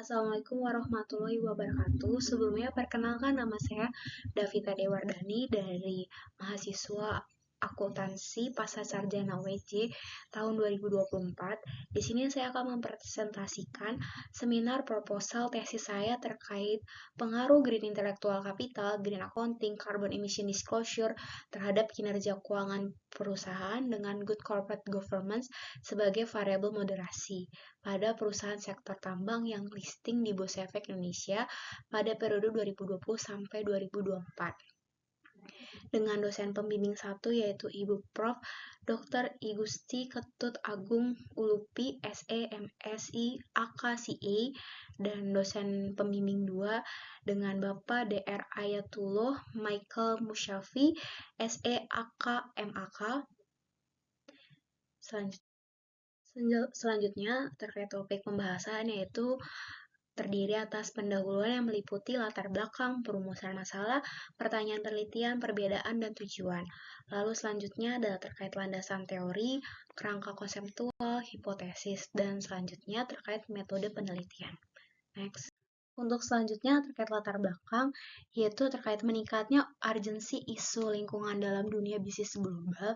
Assalamualaikum warahmatullahi wabarakatuh. Sebelumnya perkenalkan nama saya Davita Dewardani dari mahasiswa akuntansi pasca sarjana WJ tahun 2024. Di sini saya akan mempresentasikan seminar proposal tesis saya terkait pengaruh Green Intellectual Capital, Green Accounting, Carbon Emission Disclosure terhadap kinerja keuangan perusahaan dengan Good Corporate Governance sebagai variabel moderasi pada perusahaan sektor tambang yang listing di Bursa Efek Indonesia pada periode 2020 sampai 2024. Dengan dosen pembimbing 1 yaitu Ibu Prof. Dr. I Gusti Ketut Agung Ulupi, SE, MSI, AKCA, dan dosen pembimbing 2 dengan Bapak Dr. Ayatullah Michael Musyafi, SE, AK, MAK. Selanjutnya terkait topik pembahasan yaitu terdiri atas pendahuluan yang meliputi latar belakang, perumusan masalah, pertanyaan penelitian, perbedaan, dan tujuan. Lalu selanjutnya adalah terkait landasan teori, kerangka konseptual, hipotesis, dan selanjutnya terkait metode penelitian. Next. Untuk selanjutnya terkait latar belakang, yaitu terkait meningkatnya urgensi isu lingkungan dalam dunia bisnis global,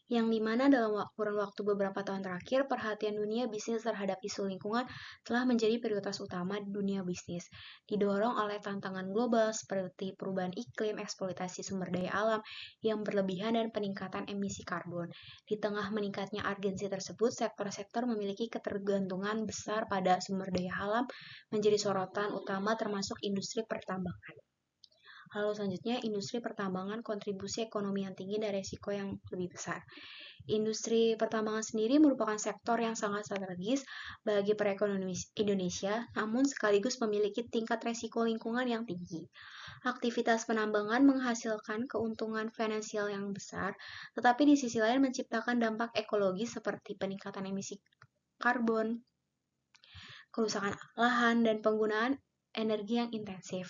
yang dimana dalam kurun waktu beberapa tahun terakhir, perhatian dunia bisnis terhadap isu lingkungan telah menjadi prioritas utama di dunia bisnis, didorong oleh tantangan global seperti perubahan iklim, eksploitasi sumber daya alam yang berlebihan, dan peningkatan emisi karbon. Di tengah meningkatnya urgensi tersebut, sektor-sektor memiliki ketergantungan besar pada sumber daya alam menjadi sorotan utama termasuk industri pertambangan. Lalu selanjutnya, industri pertambangan kontribusi ekonomi yang tinggi dan resiko yang lebih besar. Industri pertambangan sendiri merupakan sektor yang sangat strategis bagi perekonomian Indonesia, namun sekaligus memiliki tingkat resiko lingkungan yang tinggi. Aktivitas penambangan menghasilkan keuntungan finansial yang besar, tetapi di sisi lain menciptakan dampak ekologis seperti peningkatan emisi karbon, kerusakan lahan, dan penggunaan energi yang intensif.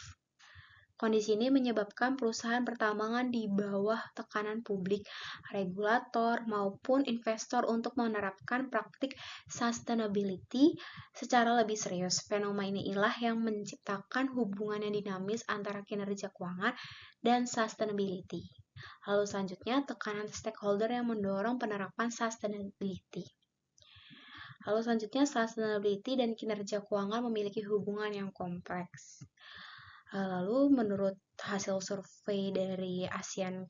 Kondisi ini menyebabkan perusahaan pertambangan di bawah tekanan publik, regulator, maupun investor untuk menerapkan praktik sustainability secara lebih serius. Fenomena inilah yang menciptakan hubungan yang dinamis antara kinerja keuangan dan sustainability. Lalu selanjutnya, tekanan stakeholder yang mendorong penerapan sustainability. Lalu selanjutnya, sustainability dan kinerja keuangan memiliki hubungan yang kompleks. Lalu menurut hasil survei dari ASEAN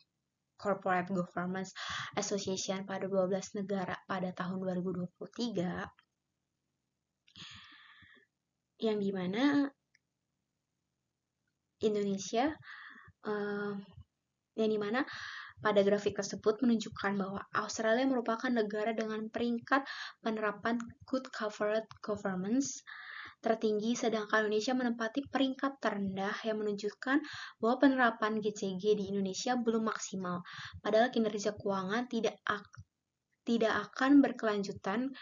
Corporate Governance Association pada 12 negara pada tahun 2023, yang dimana Indonesia, yang dimana pada grafik tersebut menunjukkan bahwa Australia merupakan negara dengan peringkat penerapan Good Corporate Governance tertinggi, sedangkan Indonesia menempati peringkat terendah yang menunjukkan bahwa penerapan GCG di Indonesia belum maksimal. Padahal kinerja keuangan tidak akan berkelanjutan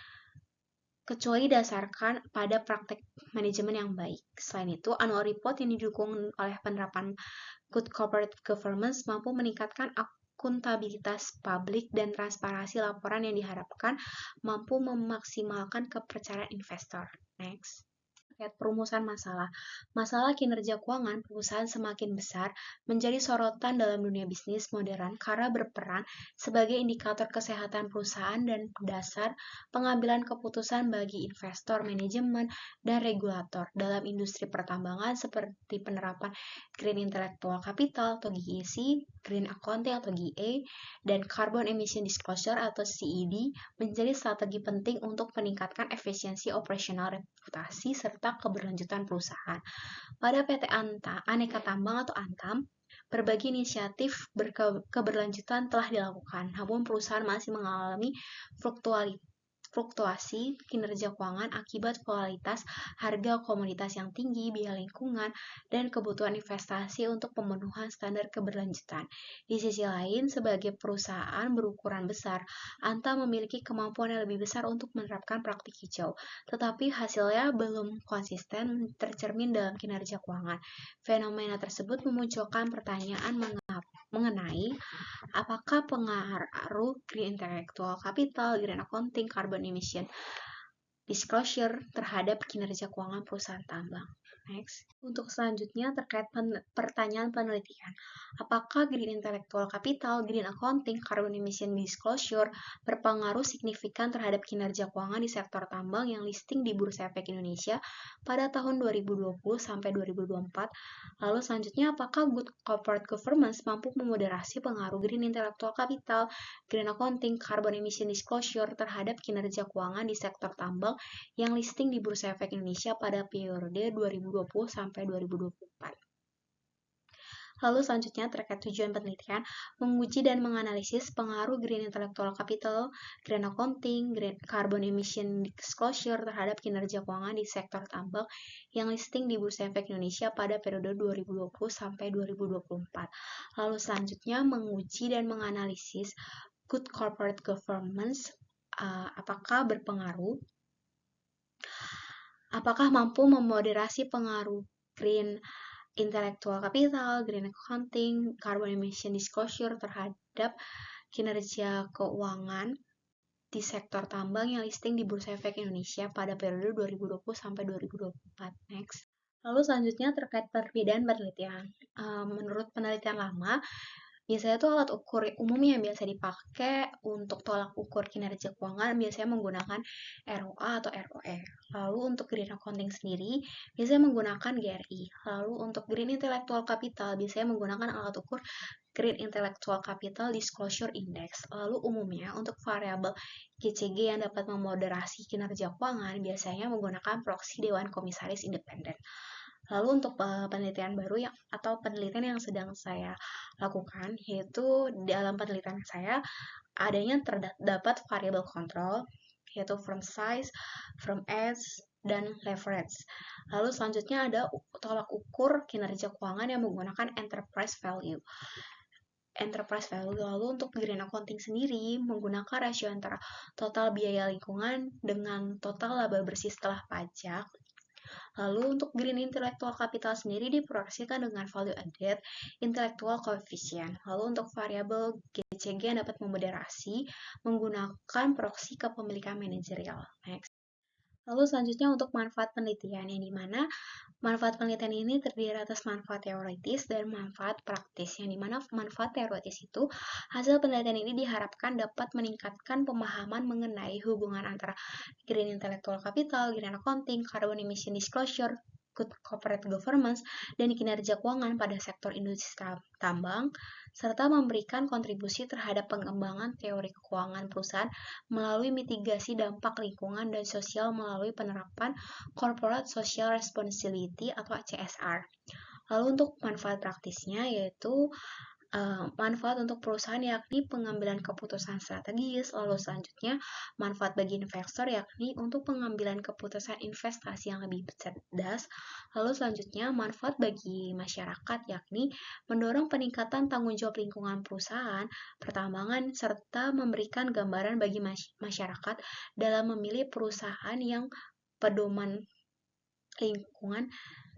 kecuali dasarkan pada praktek manajemen yang baik. Selain itu, annual report yang didukung oleh penerapan Good Corporate Governance mampu meningkatkan akuntabilitas publik dan transparansi laporan yang diharapkan mampu memaksimalkan kepercayaan investor. Next. Terkait perumusan masalah. Masalah kinerja keuangan perusahaan semakin besar menjadi sorotan dalam dunia bisnis modern karena berperan sebagai indikator kesehatan perusahaan dan dasar pengambilan keputusan bagi investor, manajemen, dan regulator dalam industri pertambangan seperti penerapan Green Intellectual Capital atau GIC, Green Accounting atau GA, dan Carbon Emission Disclosure atau CED menjadi strategi penting untuk meningkatkan efisiensi operasional, reputasi, serta keberlanjutan perusahaan. Pada PT Aneka Tambang atau Antam, berbagai inisiatif keberlanjutan telah dilakukan, namun perusahaan masih mengalami fluktuasi kinerja keuangan akibat volatilitas harga komoditas yang tinggi, biaya lingkungan, dan kebutuhan investasi untuk pemenuhan standar keberlanjutan. Di sisi lain, sebagai perusahaan berukuran besar, Antam memiliki kemampuan yang lebih besar untuk menerapkan praktik hijau, tetapi hasilnya belum konsisten tercermin dalam kinerja keuangan. Fenomena tersebut memunculkan pertanyaan mengenai apakah pengaruh Green Intellectual Capital, Green Accounting, Carbon Emission disclosure terhadap kinerja keuangan perusahaan tambang. Next. Untuk selanjutnya terkait pertanyaan penelitian. Apakah green intellectual capital, green accounting, carbon emission disclosure berpengaruh signifikan terhadap kinerja keuangan di sektor tambang yang listing di Bursa Efek Indonesia pada tahun 2020 sampai 2024? Lalu selanjutnya, apakah good corporate governance mampu memoderasi pengaruh green intellectual capital, green accounting, carbon emission disclosure terhadap kinerja keuangan di sektor tambang yang listing di Bursa Efek Indonesia pada periode 2020 sampai 2024. Lalu selanjutnya terkait tujuan penelitian, menguji dan menganalisis pengaruh green intellectual capital, green accounting, green carbon emission disclosure terhadap kinerja keuangan di sektor tambang yang listing di Bursa Efek Indonesia pada periode 2020 sampai 2024. Lalu selanjutnya menguji dan menganalisis good corporate governance, apakah mampu memoderasi pengaruh green intellectual capital, green accounting, carbon emission disclosure terhadap kinerja keuangan di sektor tambang yang listing di Bursa Efek Indonesia pada periode 2020 sampai 2024. Next. Lalu selanjutnya terkait perbedaan penelitian. Menurut penelitian lama, biasanya tuh alat ukur umum yang biasa dipakai untuk tolak ukur kinerja keuangan biasanya menggunakan ROA atau ROE. Lalu untuk green accounting sendiri biasanya menggunakan GRI. Lalu untuk green intellectual capital biasanya menggunakan alat ukur Green Intellectual Capital Disclosure Index. Lalu umumnya untuk variabel GCG yang dapat memoderasi kinerja keuangan biasanya menggunakan proksi Dewan Komisaris Independen. Lalu untuk penelitian baru atau penelitian yang sedang saya lakukan, yaitu dalam penelitian saya adanya terdapat variabel kontrol, yaitu firm size, firm age, dan leverage. Lalu selanjutnya ada tolak ukur kinerja keuangan yang menggunakan enterprise value. Lalu untuk green accounting sendiri menggunakan rasio antara total biaya lingkungan dengan total laba bersih setelah pajak. Lalu untuk green intellectual capital sendiri diproyeksikan dengan value added intellectual coefficient. Lalu untuk variabel GCG yang dapat memoderasi menggunakan proksi kepemilikan manajerial. Next. Lalu selanjutnya untuk manfaat penelitian, yang dimana manfaat penelitian ini terdiri atas manfaat teoritis dan manfaat praktis, yang dimana manfaat teoritis itu hasil penelitian ini diharapkan dapat meningkatkan pemahaman mengenai hubungan antara green intellectual capital, green accounting, carbon emission disclosure, good corporate governance, dan kinerja keuangan pada sektor industri tambang, serta memberikan kontribusi terhadap pengembangan teori keuangan perusahaan melalui mitigasi dampak lingkungan dan sosial melalui penerapan Corporate Social Responsibility atau CSR. Lalu untuk manfaat praktisnya yaitu manfaat untuk perusahaan yakni pengambilan keputusan strategis, lalu selanjutnya manfaat bagi investor yakni untuk pengambilan keputusan investasi yang lebih cerdas, lalu selanjutnya manfaat bagi masyarakat yakni mendorong peningkatan tanggung jawab lingkungan perusahaan, pertambangan, serta memberikan gambaran bagi masyarakat dalam memilih perusahaan yang pedoman lingkungan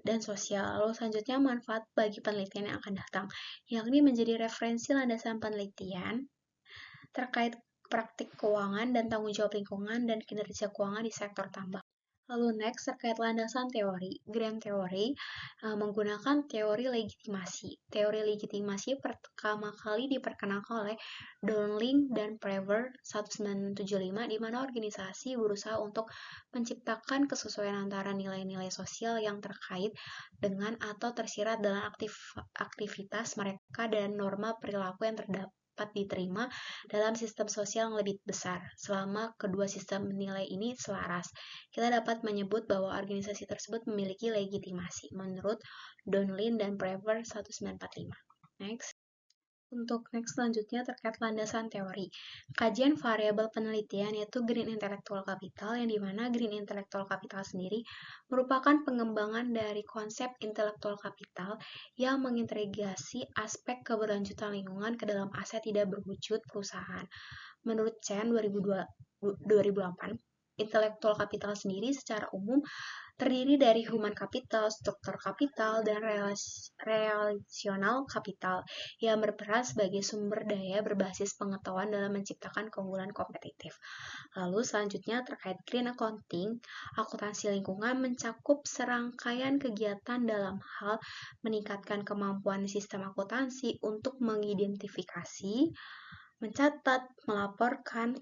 dan sosial. Lalu selanjutnya manfaat bagi penelitian yang akan datang, yakni menjadi referensi landasan penelitian terkait praktik keuangan dan tanggung jawab lingkungan dan kinerja keuangan di sektor tambang. Lalu next terkait landasan teori, Green Theory menggunakan teori legitimasi. Teori legitimasi pertama kali diperkenalkan oleh Dowling dan Prever 1975, di mana organisasi berusaha untuk menciptakan kesesuaian antara nilai-nilai sosial yang terkait dengan atau tersirat dalam aktivitas mereka dan norma perilaku yang dapat diterima dalam sistem sosial yang lebih besar. Selama kedua sistem nilai ini selaras, kita dapat menyebut bahwa organisasi tersebut memiliki legitimasi menurut Dowling dan Prever 1945. Next. Untuk next selanjutnya terkait landasan teori. Kajian variabel penelitian yaitu Green Intellectual Capital, yang dimana Green Intellectual Capital sendiri merupakan pengembangan dari konsep intellectual capital yang mengintegrasi aspek keberlanjutan lingkungan ke dalam aset tidak berwujud perusahaan. Menurut Chen 2008, intellectual capital sendiri secara umum terdiri dari human capital, struktur kapital, dan relational capital yang berperan sebagai sumber daya berbasis pengetahuan dalam menciptakan keunggulan kompetitif. Lalu selanjutnya terkait green accounting, akuntansi lingkungan mencakup serangkaian kegiatan dalam hal meningkatkan kemampuan sistem akuntansi untuk mengidentifikasi, mencatat, melaporkan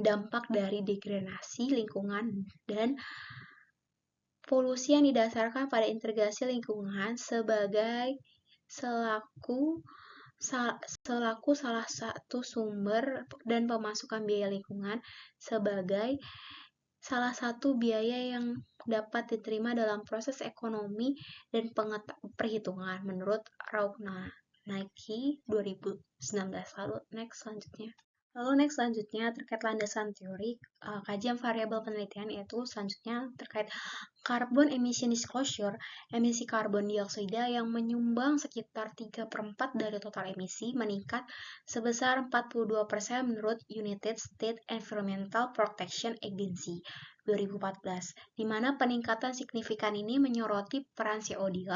dampak dari degradasi lingkungan dan polusi yang didasarkan pada integrasi lingkungan selaku salah satu sumber dan pemasukan biaya lingkungan sebagai salah satu biaya yang dapat diterima dalam proses ekonomi dan perhitungan menurut Raugna Nike 2019. Lalu next selanjutnya terkait landasan teori, kajian variabel penelitian yaitu selanjutnya terkait carbon emission disclosure, emisi karbon dioksida yang menyumbang sekitar 3/4 dari total emisi meningkat sebesar 42% menurut United States Environmental Protection Agency 2014, di mana peningkatan signifikan ini menyoroti peran CO2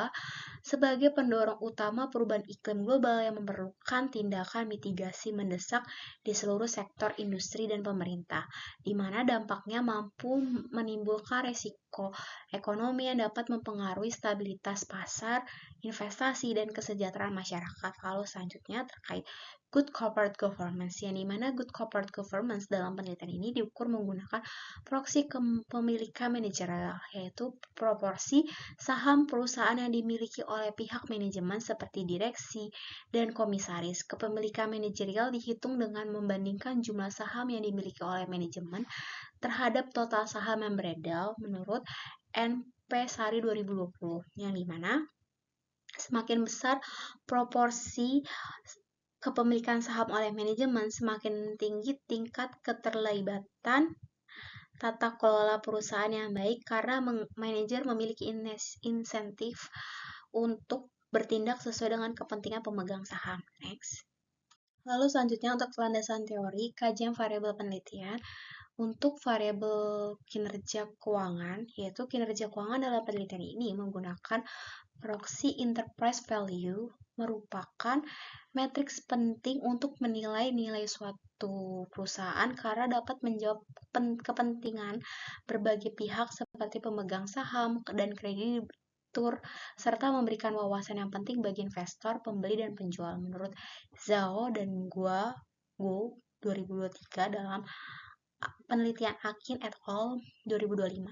sebagai pendorong utama perubahan iklim global yang memerlukan tindakan mitigasi mendesak di seluruh sektor industri dan pemerintah, di mana dampaknya mampu menimbulkan resiko ekonomi yang dapat mempengaruhi stabilitas pasar, investasi, dan kesejahteraan masyarakat. Lalu selanjutnya terkait good corporate governance, yang dimana good corporate governance dalam penelitian ini diukur menggunakan proksi kepemilikan manajerial, yaitu proporsi saham perusahaan yang dimiliki oleh pihak manajemen seperti direksi dan komisaris. Kepemilikan manajerial dihitung dengan membandingkan jumlah saham yang dimiliki oleh manajemen terhadap total saham yang beredar menurut NP Sari 2020, yang dimana semakin besar proporsi kepemilikan saham oleh manajemen, semakin tinggi tingkat keterlibatan tata kelola perusahaan yang baik karena manajer memiliki insentif untuk bertindak sesuai dengan kepentingan pemegang saham. Next. Lalu selanjutnya untuk landasan teori, kajian variabel penelitian. Untuk variabel kinerja keuangan, yaitu kinerja keuangan dalam penelitian ini menggunakan proxy enterprise value, merupakan matriks penting untuk menilai nilai suatu perusahaan karena dapat menjawab kepentingan berbagai pihak seperti pemegang saham dan kreditur, serta memberikan wawasan yang penting bagi investor, pembeli, dan penjual menurut Zhao dan Guo 2023 dalam penelitian Akin et al. 2025.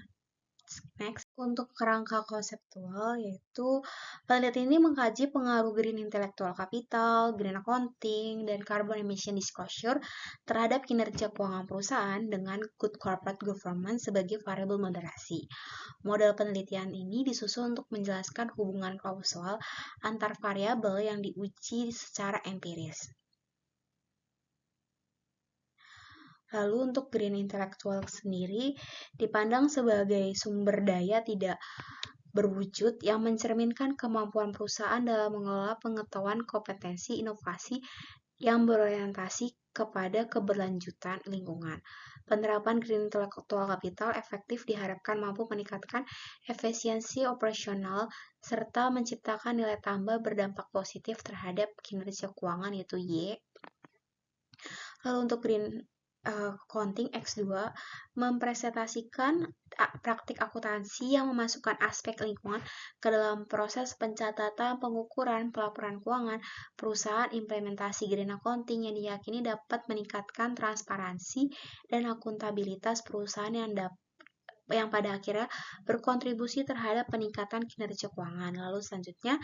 Next, untuk kerangka konseptual, yaitu penelitian ini mengkaji pengaruh green intellectual capital, green accounting, dan carbon emission disclosure terhadap kinerja keuangan perusahaan dengan good corporate governance sebagai variabel moderasi. Model penelitian ini disusun untuk menjelaskan hubungan kausal antar variabel yang diuji secara empiris. Lalu untuk green intellectual sendiri dipandang sebagai sumber daya tidak berwujud yang mencerminkan kemampuan perusahaan dalam mengelola pengetahuan, kompetensi, inovasi yang berorientasi kepada keberlanjutan lingkungan. Penerapan green intellectual capital efektif diharapkan mampu meningkatkan efisiensi operasional serta menciptakan nilai tambah berdampak positif terhadap kinerja keuangan, yaitu Y. Lalu untuk green accounting X2 mempresentasikan praktik akuntansi yang memasukkan aspek lingkungan ke dalam proses pencatatan, pengukuran, pelaporan keuangan perusahaan. Implementasi green accounting yang diyakini dapat meningkatkan transparansi dan akuntabilitas perusahaan yang pada akhirnya berkontribusi terhadap peningkatan kinerja keuangan. Lalu selanjutnya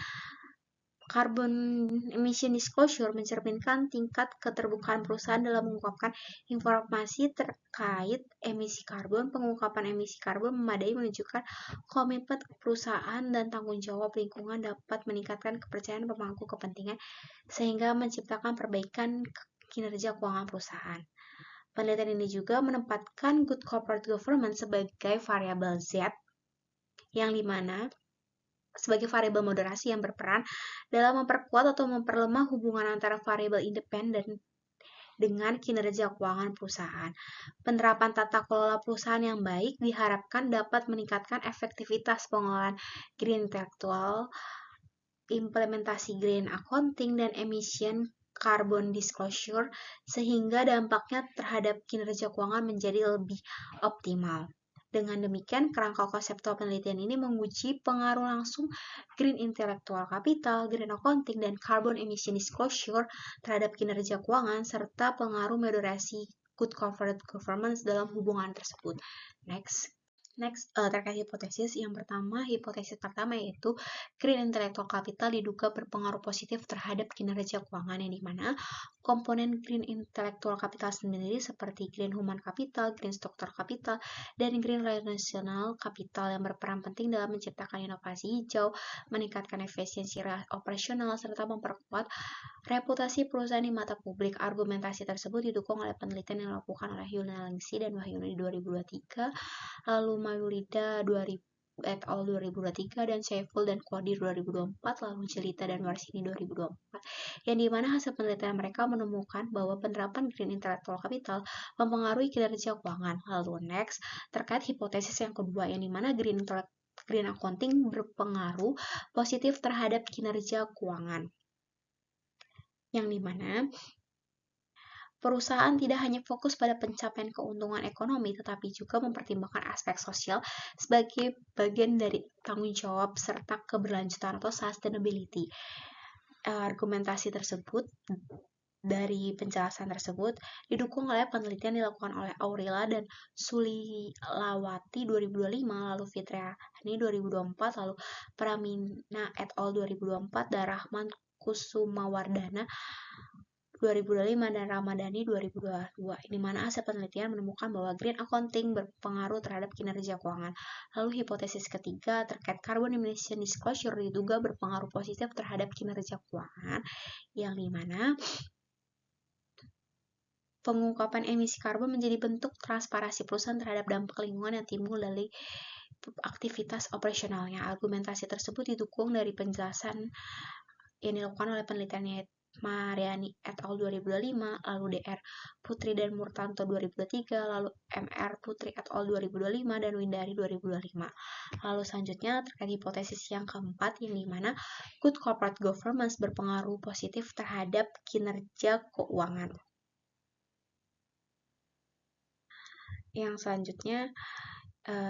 carbon emission disclosure mencerminkan tingkat keterbukaan perusahaan dalam mengungkapkan informasi terkait emisi karbon. Pengungkapan emisi karbon memadai menunjukkan komitmen perusahaan dan tanggung jawab lingkungan dapat meningkatkan kepercayaan pemangku kepentingan sehingga menciptakan perbaikan kinerja keuangan perusahaan. Penelitian ini juga menempatkan good corporate governance sebagai variabel Z, yang dimana sebagai variabel moderasi yang berperan dalam memperkuat atau memperlemah hubungan antara variabel independen dengan kinerja keuangan perusahaan. Penerapan tata kelola perusahaan yang baik diharapkan dapat meningkatkan efektivitas pengelolaan green intelektual, implementasi green accounting, dan emission carbon disclosure, sehingga dampaknya terhadap kinerja keuangan menjadi lebih optimal. Dengan demikian, kerangka konseptual penelitian ini menguji pengaruh langsung green intellectual capital, green accounting, dan carbon emission disclosure terhadap kinerja keuangan, serta pengaruh moderasi good corporate governance dalam hubungan tersebut. Next, terkait hipotesis. Yang pertama, hipotesis pertama yaitu green intellectual capital diduga berpengaruh positif terhadap kinerja keuangan, yang dimana komponen green intellectual capital sendiri seperti green human capital, green structural capital, dan green relational capital yang berperan penting dalam menciptakan inovasi hijau, meningkatkan efisiensi operasional, serta memperkuat reputasi perusahaan di mata publik. Argumentasi tersebut didukung oleh penelitian yang dilakukan oleh Yunalingsi dan Wahyuni 2023, lalu Mayulida 2000 et al. 2023, dan Saiful dan Qadir 2024, lalu Jelita dan Warsini 2024, yang dimana hasil penelitian mereka menemukan bahwa penerapan green intellectual capital mempengaruhi kinerja keuangan. Lalu next, terkait hipotesis yang kedua, yang dimana green accounting berpengaruh positif terhadap kinerja keuangan, yang dimana perusahaan tidak hanya fokus pada pencapaian keuntungan ekonomi, tetapi juga mempertimbangkan aspek sosial sebagai bagian dari tanggung jawab serta keberlanjutan atau sustainability. Argumentasi tersebut dari penjelasan tersebut didukung oleh penelitian dilakukan oleh Aurila dan Sulilawati 2025, lalu Fitriani 2024, lalu Pramina et al. 2024, dan Rahman Kusumawardana 2025, dan Ramadhani 2022, di mana hasil penelitian menemukan bahwa green accounting berpengaruh terhadap kinerja keuangan. Lalu hipotesis ketiga terkait carbon emission disclosure diduga berpengaruh positif terhadap kinerja keuangan, yang dimana pengungkapan emisi karbon menjadi bentuk transparansi perusahaan terhadap dampak lingkungan yang timbul dari aktivitas operasionalnya. Argumentasi tersebut didukung dari penjelasan yang dilakukan oleh penelitiannya Mariani et al. 2025, lalu DR Putri dan Murtanto 2023, lalu MR Putri et al. 2025, dan Windari 2025. Lalu selanjutnya terkait hipotesis yang keempat, yang dimana good corporate governance berpengaruh positif terhadap kinerja keuangan. Yang selanjutnya,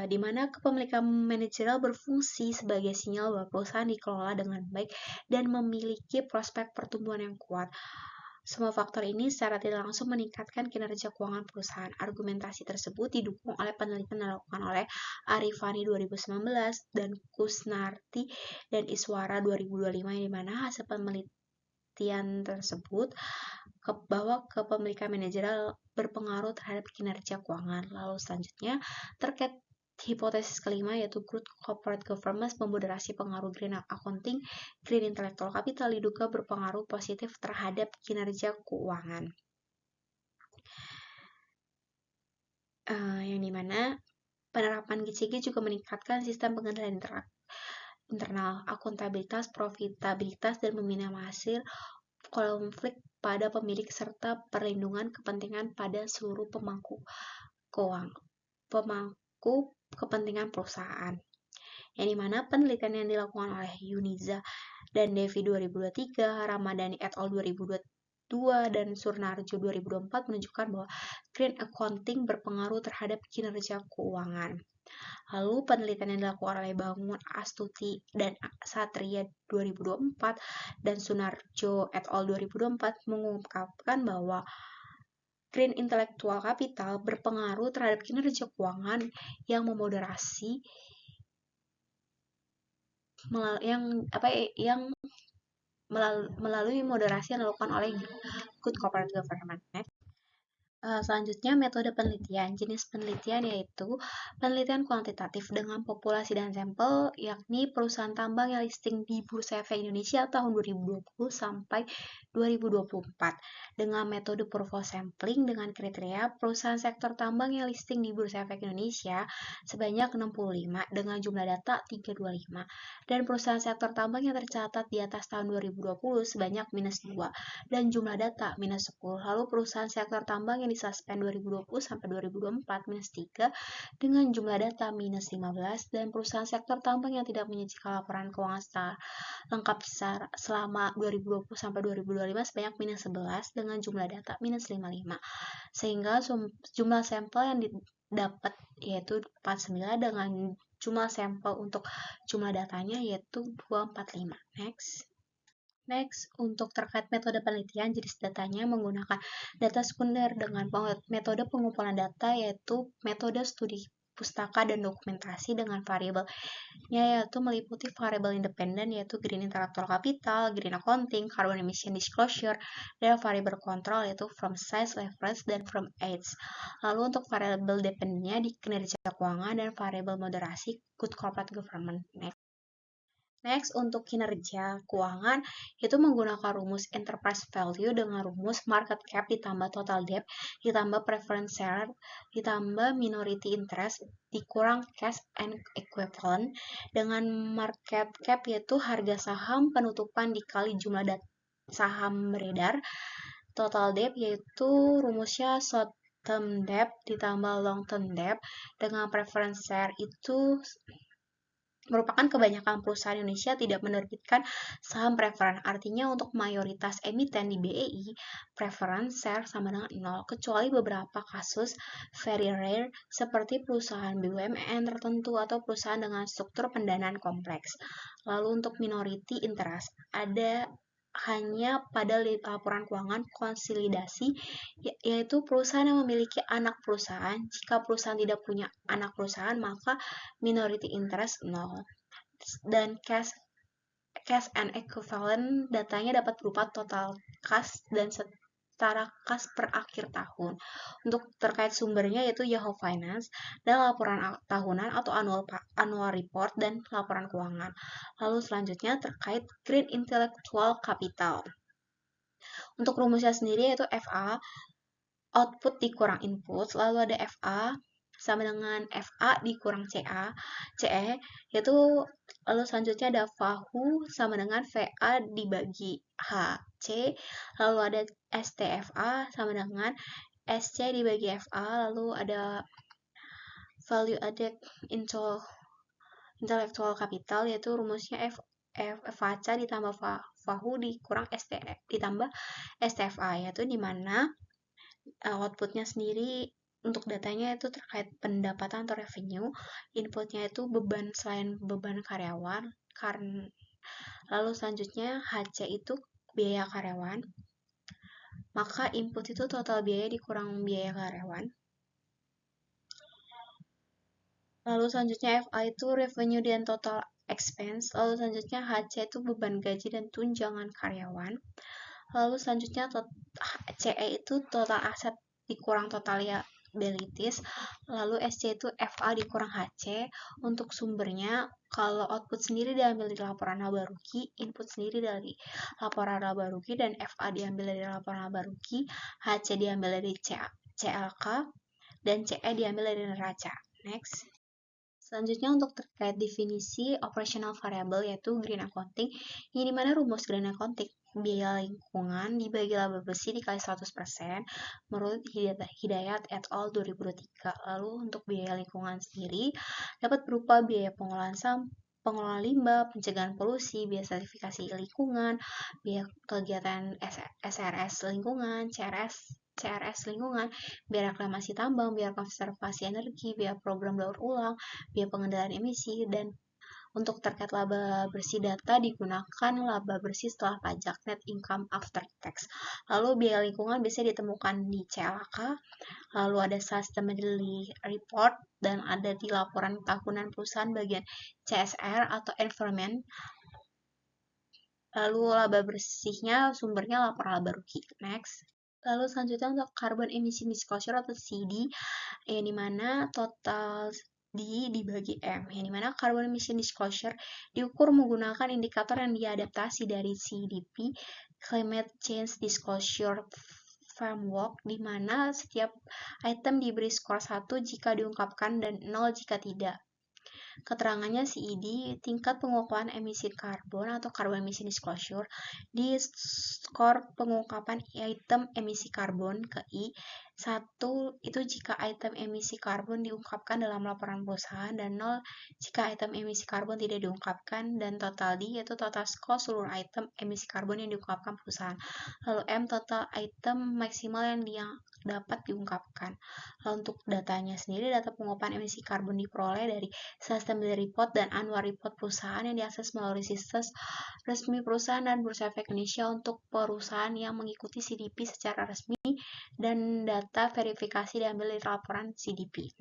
di mana kepemilikan manajerial berfungsi sebagai sinyal bahwa perusahaan dikelola dengan baik dan memiliki prospek pertumbuhan yang kuat. Semua faktor ini secara tidak langsung meningkatkan kinerja keuangan perusahaan. Argumentasi tersebut didukung oleh penelitian yang dilakukan oleh Arifani 2019 dan Kusnarti dan Iswara 2025, di mana hasil penelitian tersebut bahwa kepemilikan manajerial berpengaruh terhadap kinerja keuangan. Lalu selanjutnya terkait hipotesis kelima, yaitu good corporate governance memoderasi pengaruh green accounting, green intellectual capital diduga berpengaruh positif terhadap kinerja keuangan. Yang dimana penerapan GCG juga meningkatkan sistem pengendalian internal, akuntabilitas, profitabilitas, dan meminimalisir konflik pada pemilik serta perlindungan kepentingan pada seluruh pemangku kepentingan perusahaan. Yang dimana penelitian yang dilakukan oleh Yuniza dan Devi 2023, Ramadhani et al. 2022, dan Surnarjo 2024 menunjukkan bahwa green accounting berpengaruh terhadap kinerja keuangan. Lalu penelitian yang dilakukan oleh Bangun, Astuti, dan Satria 2024 dan Sunarjo et al. 2024 mengungkapkan bahwa green intellectual capital berpengaruh terhadap kinerja keuangan yang memoderasi melalui moderasi yang dilakukan oleh good corporate governance. Selanjutnya, metode penelitian. Jenis penelitian yaitu penelitian kuantitatif dengan populasi dan sampel, yakni perusahaan tambang yang listing di Bursa Efek Indonesia tahun 2020 sampai 2024. Dengan metode profile sampling dengan kriteria perusahaan sektor tambang yang listing di Bursa Efek Indonesia sebanyak 65 dengan jumlah data 325. Dan perusahaan sektor tambang yang tercatat di atas tahun 2020 sebanyak -2 dan jumlah data -10. Lalu perusahaan sektor tambang yang disuspend 2020 sampai 2024 -3 dengan jumlah data -15 dan perusahaan sektor tambang yang tidak menyajikan laporan keuangan secara lengkap selama 2020 sampai 2025 sebanyak -11 dengan jumlah data -55. Sehingga jumlah sampel yang didapat yaitu 49 dengan jumlah sampel untuk jumlah datanya yaitu 245. Next, untuk terkait metode penelitian, jenis datanya menggunakan data sekunder dengan metode pengumpulan data yaitu metode studi pustaka dan dokumentasi dengan variabelnya yaitu meliputi variabel independen yaitu green intellectual capital, green accounting, carbon emission disclosure, dan variabel kontrol yaitu from size, leverage, dan from age. Lalu untuk variabel dependennya di kinerja keuangan dan variabel moderasi good corporate governance. Next, untuk kinerja keuangan itu menggunakan rumus enterprise value dengan rumus market cap ditambah total debt ditambah preference share ditambah minority interest dikurang cash and equivalent dengan market cap yaitu harga saham penutupan dikali jumlah saham beredar, total debt yaitu rumusnya short term debt ditambah long term debt dengan preference share itu merupakan kebanyakan perusahaan Indonesia tidak menerbitkan saham preferen. Artinya untuk mayoritas emiten di BEI, preference share sama dengan 0, kecuali beberapa kasus very rare seperti perusahaan BUMN tertentu atau perusahaan dengan struktur pendanaan kompleks. Lalu untuk minority interest, ada hanya pada laporan keuangan konsolidasi, yaitu perusahaan yang memiliki anak perusahaan. Jika perusahaan tidak punya anak perusahaan, maka minority interest 0. Dan cash and equivalent datanya dapat berupa total cash dan setara kas per akhir tahun. Untuk terkait sumbernya yaitu Yahoo Finance dan laporan tahunan atau annual report dan laporan keuangan. Lalu selanjutnya terkait green intellectual capital. Untuk rumusnya sendiri yaitu FA, output dikurang input, lalu ada FA sama dengan FA dikurang CE, yaitu lalu selanjutnya ada FAHU sama dengan VA dibagi HC, lalu ada STFA sama dengan SC dibagi FA, lalu ada value added intellectual capital yaitu rumusnya FACA ditambah FAHU dikurang ditambah STFA, yaitu dimana outputnya sendiri untuk datanya itu terkait pendapatan atau revenue, inputnya itu beban selain beban karyawan, lalu selanjutnya HC itu biaya karyawan, maka input itu total biaya dikurang biaya karyawan. Lalu selanjutnya FA itu revenue dan total expense, lalu selanjutnya HC itu beban gaji dan tunjangan karyawan. Lalu selanjutnya CE itu total aset dikurang total liabilities, lalu SC itu FA dikurang HC. Untuk sumbernya, kalau output sendiri diambil dari laporan laba rugi, input sendiri dari laporan laba rugi, dan FA diambil dari laporan laba rugi, HC diambil dari CLK, dan CE diambil dari neraca. Next. Selanjutnya untuk terkait definisi operational variable yaitu green accounting, yang dimana rumus green accounting biaya lingkungan dibagi laba bersih dikali 100% menurut Hidayat et al. 2023. Lalu untuk biaya lingkungan sendiri dapat berupa biaya pengelolaan limbah, pencegahan polusi, biaya sertifikasi lingkungan, biaya kegiatan SRS lingkungan, CRS lingkungan, biaya reklamasi tambang, biaya konservasi energi, biaya program daur ulang, biaya pengendalian emisi, dan untuk terkait laba bersih data digunakan laba bersih setelah pajak net income after tax. Lalu biaya lingkungan biasanya ditemukan di CLK, lalu ada sustainability report, dan ada di laporan tahunan perusahaan bagian CSR atau environment. Lalu laba bersihnya sumbernya laporan laba rugi. Next. Lalu selanjutnya untuk Carbon Emission Disclosure atau CD, yang dimana total D dibagi M, yang dimana Carbon Emission Disclosure diukur menggunakan indikator yang diadaptasi dari CDP, Climate Change Disclosure Framework, di mana setiap item diberi skor 1 jika diungkapkan dan 0 jika tidak. Keterangannya CED, tingkat pengukuhan emisi karbon atau Carbon Emission Disclosure, di skor pengungkapan item emisi karbon ke I. 1 itu jika item emisi karbon diungkapkan dalam laporan perusahaan, dan 0 jika item emisi karbon tidak diungkapkan, dan total D yaitu total skor seluruh item emisi karbon yang diungkapkan perusahaan. Lalu M, total item maksimal yang dapat diungkapkan. Lalu untuk datanya sendiri, data pengukuhan emisi karbon diperoleh dari Sustainability Report dan Annual Report perusahaan yang diakses melalui situs resmi perusahaan dan Bursa Efek Indonesia untuk perusahaan yang mengikuti CDP secara resmi, dan data verifikasi diambil dari laporan CDP.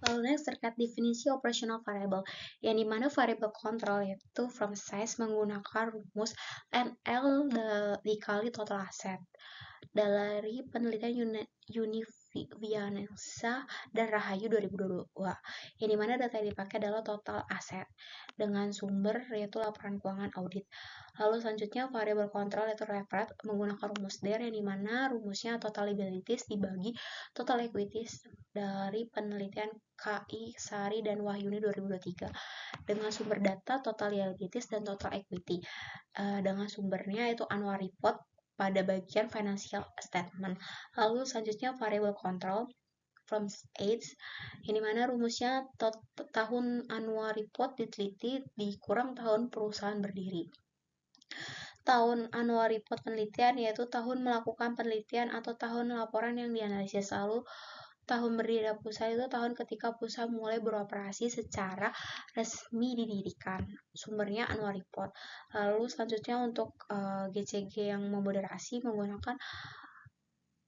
Lalu terkait definisi operational variable, yang dimana variable control yaitu from size menggunakan rumus NL dikali total aset. Dari penelitian Univiansa dan Rahayu 2022, yang dimana data yang dipakai adalah total aset dengan sumber yaitu laporan keuangan audit. Lalu selanjutnya variable control yaitu REPRET menggunakan rumus DER, yang dimana rumusnya total liabilities dibagi total equities dari penelitian KI Sari dan Wahyuni 2023 dengan sumber data total liabilities dan total equity. Dengan sumbernya yaitu annual report pada bagian financial statement. Lalu selanjutnya variable control from age, yang dimana rumusnya tahun annual report diteliti dikurang tahun perusahaan berdiri. Tahun annual report penelitian yaitu tahun melakukan penelitian atau tahun laporan yang dianalisis. Lalu tahun berdiri perusahaan itu tahun ketika perusahaan mulai beroperasi secara resmi didirikan. Sumbernya annual report. Lalu selanjutnya untuk GCG yang memoderasi menggunakan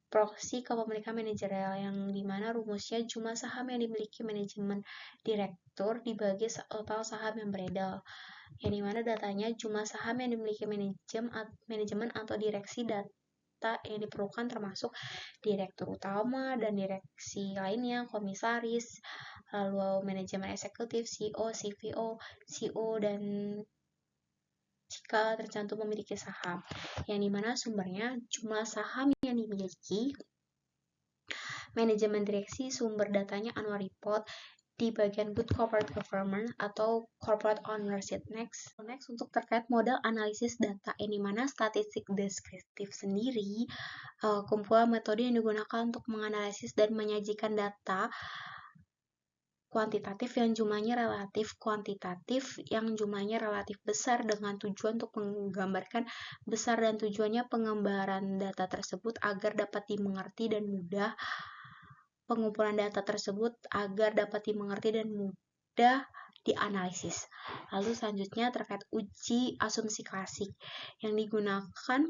proxy kepemilikan manajerial, yang dimana rumusnya jumlah saham yang dimiliki manajemen direktur dibagi total saham yang beredar, yang dimana datanya jumlah saham yang dimiliki manajemen atau direksi yang diperlukan termasuk direktur utama dan direksi lainnya, komisaris, lalu manajemen eksekutif, CEO, CVO, CO, dan jika tercantum memiliki saham, yang dimana sumbernya jumlah saham yang dimiliki manajemen direksi, sumber datanya annual report di bagian good corporate governance atau corporate ownership. Next untuk terkait model analisis data, yang dimana statistik deskriptif sendiri kumpulan metode yang digunakan untuk menganalisis dan menyajikan data kuantitatif yang jumlahnya relatif, kuantitatif yang jumlahnya relatif besar, dengan tujuan untuk menggambarkan besar dan tujuannya pengembaraan data tersebut agar dapat dimengerti dan mudah. Pengumpulan data tersebut agar dapat dimengerti dan mudah dianalisis. Lalu selanjutnya terkait uji asumsi klasik yang digunakan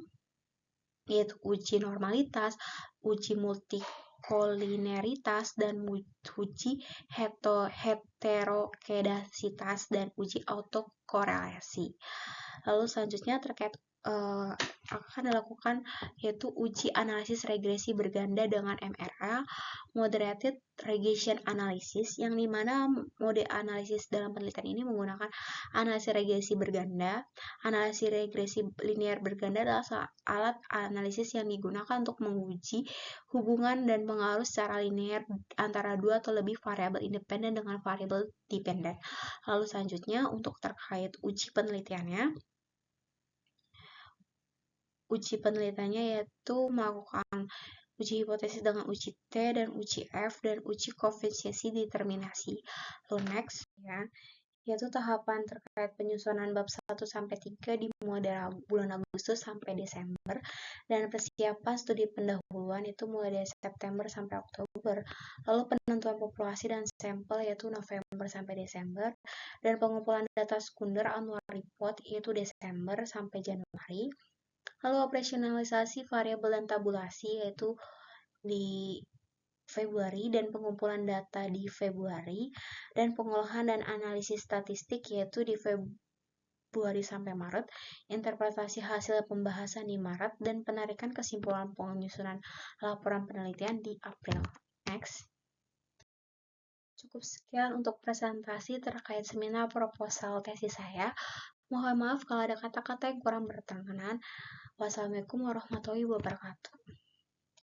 yaitu uji normalitas, uji multikolineritas, dan uji heterokedasitas, dan uji autokorelasi. Lalu selanjutnya terkait akan dilakukan yaitu uji analisis regresi berganda dengan MRA, moderated regression analysis, yang dimana mode analisis dalam penelitian ini menggunakan analisis regresi berganda. Analisis regresi linear berganda adalah alat analisis yang digunakan untuk menguji hubungan dan pengaruh secara linear antara dua atau lebih variabel independen dengan variabel dependen. Lalu selanjutnya untuk terkait uji penelitiannya yaitu melakukan uji hipotesis dengan uji T dan uji F dan uji koefisiensi determinasi. Lalu next yaitu tahapan terkait penyusunan bab 1-3 dimulai dari bulan Agustus sampai Desember, dan persiapan studi pendahuluan itu mulai dari September sampai Oktober. Lalu penentuan populasi dan sampel yaitu November sampai Desember, dan pengumpulan data sekunder annual report yaitu Desember sampai Januari. Lalu operasionalisasi variabel dan tabulasi yaitu di Februari, dan pengumpulan data di Februari, dan pengolahan dan analisis statistik yaitu di Februari sampai Maret, interpretasi hasil pembahasan di Maret, dan penarikan kesimpulan penyusunan laporan penelitian di April. Next. Cukup sekian untuk presentasi terkait seminar proposal tesis saya. Mohon maaf kalau ada kata-kata yang kurang berkenan. Wassalamualaikum warahmatullahi wabarakatuh.